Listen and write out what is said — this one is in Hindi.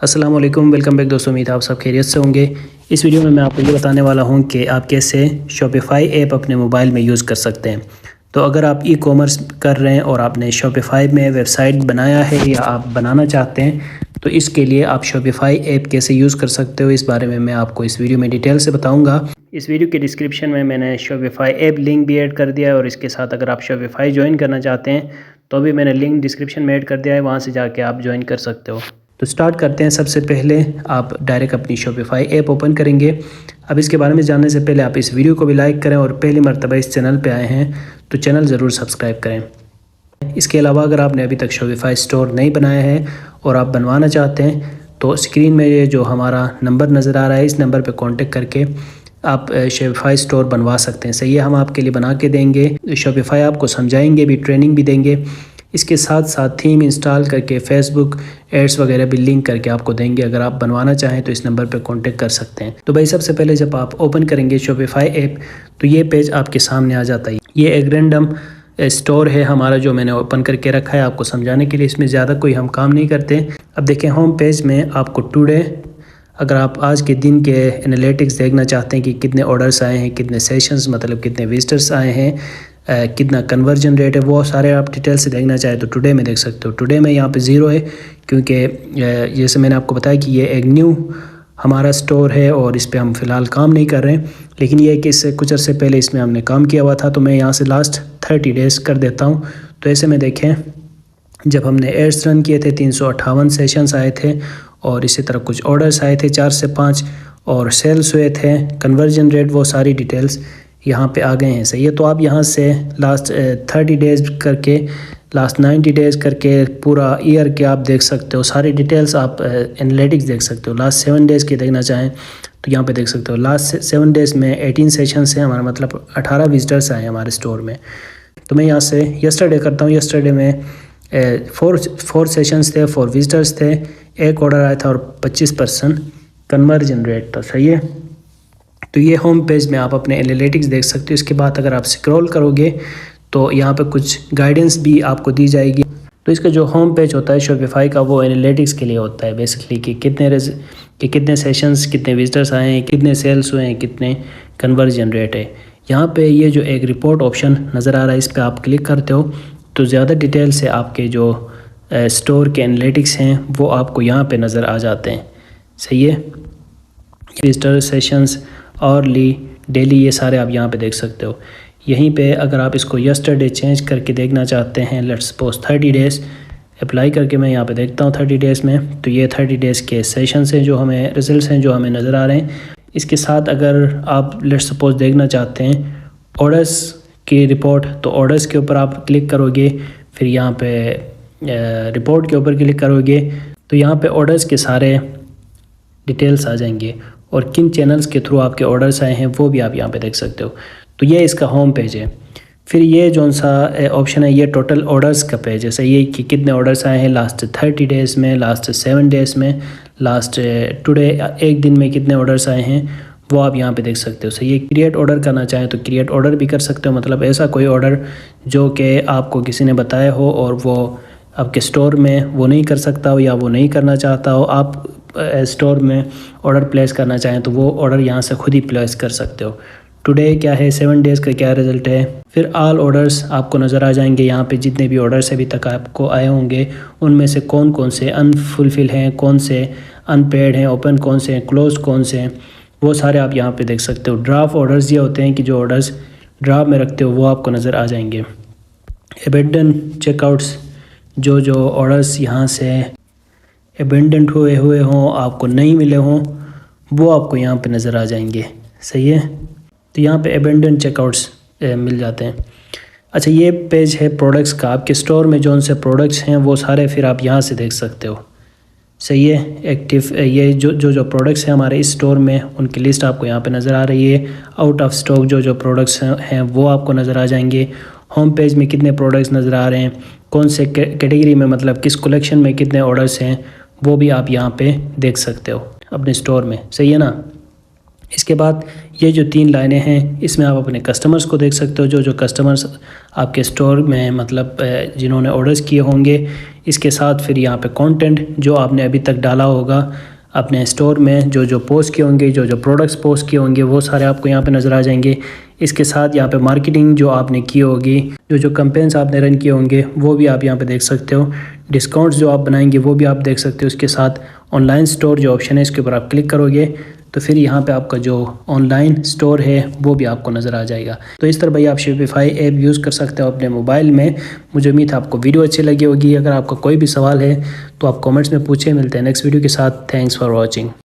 अस्सलाम वालेकुम, वेलकम बैक दोस्तों। उम्मीद है आप सब खैरियत से होंगे। इस वीडियो में मैं आपको ये बताने वाला हूँ कि आप कैसे शॉपिफ़ाई ऐप अपने मोबाइल में यूज़ कर सकते हैं। तो अगर आप ई कॉमर्स कर रहे हैं और आपने शॉपिफ़ाई में वेबसाइट बनाया है या आप बनाना चाहते हैं, तो इसके लिए आप शॉपिफ़ाई ऐप कैसे यूज़ कर सकते हो, इस बारे में मैं आपको इस वीडियो में डिटेल से बताऊँगा। इस वीडियो के डिस्क्रिप्शन में मैंने शॉपिफ़ाई ऐप लिंक भी ऐड कर दिया है और इसके साथ अगर आप शॉपिफ़ाई ज्वाइन करना चाहते हैं तो भी मैंने लिंक डिस्क्रिप्शन में ऐड कर दिया है, वहाँ से जाके आप ज्वाइन कर सकते हो। तो स्टार्ट करते हैं। सबसे पहले आप डायरेक्ट अपनी शॉपिफ़ाई ऐप ओपन करेंगे। अब इसके बारे में जानने से पहले आप इस वीडियो को भी लाइक करें और पहली मर्तबा इस चैनल पे आए हैं तो चैनल ज़रूर सब्सक्राइब करें। इसके अलावा अगर आपने अभी तक शॉपिफ़ाई स्टोर नहीं बनाया है और आप बनवाना चाहते हैं तो स्क्रीन में ये जो हमारा नंबर नज़र आ रहा है, इस नंबर पर कॉन्टेक्ट करके आप शॉपिफ़ाई स्टोर बनवा सकते हैं। सही है, हम आपके लिए बना के देंगे, शॉपिफ़ाई आपको समझाएंगे भी, ट्रेनिंग भी देंगे। इसके साथ साथ थीम इंस्टॉल करके फेसबुक एड्स वगैरह भी लिंक करके आपको देंगे। अगर आप बनवाना चाहें तो इस नंबर पर कांटेक्ट कर सकते हैं। तो भाई सबसे पहले जब आप ओपन करेंगे शॉपिफ़ाई ऐप तो ये पेज आपके सामने आ जाता है। ये एक रैंडम स्टोर है हमारा जो मैंने ओपन करके रखा है आपको समझाने के लिए। इसमें ज़्यादा कोई हम काम नहीं करते। अब देखें होम पेज में आपको टुडे, अगर आप आज के दिन के एनालिटिक्स देखना चाहते हैं कि कितने ऑर्डर्स आए हैं, कितने सेशंस मतलब कितने विजिटर्स आए हैं, कितना कन्वर्जन रेट है, वो सारे आप डिटेल से देखना चाहें तो टुडे में देख सकते हो। टुडे में यहाँ पे ज़ीरो है क्योंकि जैसे मैंने आपको बताया कि ये एक न्यू हमारा स्टोर है और इस पे हम फ़िलहाल काम नहीं कर रहे हैं। लेकिन ये है कि इससे कुछ अर्से पहले इसमें हमने काम किया हुआ था, तो मैं यहाँ से लास्ट 30 डेज़ कर देता हूँ। तो ऐसे में देखें, जब हमने एड्स रन किए थे 358 सेशंस आए थे और इसी तरह कुछ ऑर्डर्स आए थे 4 से 5 और सेल्स हुए थे, कन्वर्जन रेट, वो सारी डिटेल्स यहाँ पे आ गए हैं। सही है, तो आप यहाँ से लास्ट 30 डेज़ करके, लास्ट 90 डेज़ करके, पूरा ईयर के आप देख सकते हो सारी डिटेल्स। आप एनालिटिक्स देख सकते हो। लास्ट 7 डेज़ के देखना चाहें तो यहाँ पे देख सकते हो। लास्ट 7 डेज़ में 18 सेशंस हैं हमारा, मतलब 18 विजिटर्स आए हमारे स्टोर में। तो मैं यहाँ से यस्टरडे करता हूँ। यस्टरडे में 4 सेशंस थे, 4 विजिटर्स थे, एक ऑर्डर आया था और 25% कन्वर्जन रेट था। सही है, तो ये होम पेज में आप अपने एनालिटिक्स देख सकते हो। इसके बाद अगर आप स्क्रॉल करोगे तो यहाँ पे कुछ गाइडेंस भी आपको दी जाएगी। तो इसका जो होम पेज होता है शॉपिफ़ाई का, वो एनालिटिक्स के लिए होता है बेसिकली, कि कितने सेशंस, कितने विजिटर्स आए हैं, कितने सेल्स हुए हैं, कितने कन्वर्जन रेट है। यहाँ पे ये जो एक रिपोर्ट ऑप्शन नज़र आ रहा है, इस पर आप क्लिक करते हो तो ज़्यादा डिटेल से आपके जो स्टोर के एनालिटिक्स हैं वो आपको यहाँ पे नज़र आ जाते हैं। सही है, विजिटर सेशंस, आवरली, डेली, ये सारे आप यहाँ पे देख सकते हो। यहीं पे अगर आप इसको यस्टरडे चेंज करके देखना चाहते हैं, लेट्स सपोज 30 डेज़ अप्लाई करके मैं यहाँ पे देखता हूँ 30 डेज़ में, तो ये 30 डेज़ के सेशंस हैं जो हमें, रिजल्ट्स हैं जो हमें नज़र आ रहे हैं। इसके साथ अगर आप लेट्स सपोज देखना चाहते हैं ऑर्डर्स की रिपोर्ट, तो ऑर्डर्स के ऊपर आप क्लिक करोगे, फिर यहाँ पे रिपोर्ट के ऊपर क्लिक करोगे तो यहाँ पे ऑर्डर्स के सारे डिटेल्स आ जाएंगे और किन चैनल्स के थ्रू आपके ऑर्डर्स आए हैं वो भी आप यहाँ पे देख सकते हो। तो ये इसका होम पेज है। फिर ये जो सा ऑप्शन है, ये टोटल ऑर्डर्स का पेज है। सही है, कि कितने ऑर्डर्स आए हैं लास्ट 30 डेज़ में, लास्ट 7 डेज़ में, लास्ट टुडे एक दिन में कितने ऑर्डर्स आए हैं वो आप यहाँ पे देख सकते हो। सही है, क्रिएट ऑर्डर करना चाहें तो क्रिएट ऑर्डर भी कर सकते हो, मतलब ऐसा कोई ऑर्डर जो कि आपको किसी ने बताया हो और वो आपके स्टोर में वो नहीं कर सकता हो या वो नहीं करना चाहता हो, आप स्टोर में ऑर्डर प्लेस करना चाहें तो वो ऑर्डर यहाँ से खुद ही प्लेस कर सकते हो। टुडे क्या है, 7 डेज़ का क्या रिज़ल्ट है। फिर ऑल ऑर्डर्स आपको नज़र आ जाएंगे यहाँ पे, जितने भी ऑर्डर्स अभी तक आपको आए होंगे उनमें से कौन कौन से अनफुलफिल हैं, कौन से अनपेड हैं, ओपन कौन से हैं, क्लोज कौन से हैं, वो सारे आप यहाँ पे देख सकते हो। ड्राफ्ट ऑर्डर्स ये होते हैं कि जो ऑर्डर्स ड्राफ्ट में रखते हो वो आपको नज़र आ जाएंगे। अबेंडन चेकआउट्स, जो ऑर्डर्स यहाँ से अबेंडेंट हुए हों, आपको नहीं मिले हों, वो आपको यहाँ पे नज़र आ जाएंगे। सही है, तो यहाँ पे अबेंडेंट चेकआउट्स मिल जाते हैं। अच्छा, ये पेज है प्रोडक्ट्स का। आपके स्टोर में जो से प्रोडक्ट्स हैं वो सारे फिर आप यहाँ से देख सकते हो। सही है, एक्टिव, ये जो प्रोडक्ट्स हैं हमारे इस स्टोर में उनकी लिस्ट आपको यहाँ पे नज़र आ रही है। आउट ऑफ स्टॉक जो प्रोडक्ट्स हैं वो आपको नज़र आ जाएंगे। होम पेज में कितने प्रोडक्ट्स नज़र आ रहे हैं, कौन से कैटेगरी में, मतलब किस कलेक्शन में कितने ऑर्डर्स हैं, वो भी आप यहाँ पे देख सकते हो अपने स्टोर में। सही है ना। इसके बाद ये जो 3 लाइनें हैं इसमें आप अपने कस्टमर्स को देख सकते हो, जो कस्टमर्स आपके स्टोर में मतलब जिन्होंने ऑर्डर्स किए होंगे। इसके साथ फिर यहाँ पे कंटेंट जो आपने अभी तक डाला होगा अपने स्टोर में, जो पोस्ट किए होंगे, जो प्रोडक्ट्स पोस्ट किए होंगे वो सारे आपको यहाँ पे नज़र आ जाएंगे। इसके साथ यहाँ पे मार्केटिंग जो आपने की होगी, जो कैंपेन्स आपने रन किए होंगे वो भी आप यहाँ पे देख सकते हो। डिस्काउंट्स जो आप बनाएंगे वो भी आप देख सकते हो। इसके साथ ऑनलाइन स्टोर जो ऑप्शन है इसके ऊपर आप क्लिक करोगे तो फिर यहाँ पे आपका जो ऑनलाइन स्टोर है वो भी आपको नज़र आ जाएगा। तो इस तरह भाई आप शॉपिफाई ऐप यूज़ कर सकते हो अपने मोबाइल में। मुझे उम्मीद है आपको वीडियो अच्छी लगी होगी। अगर आपका कोई भी सवाल है तो आप कमेंट्स में पूछें। मिलते हैं नेक्स्ट वीडियो के साथ। Thanks for watching.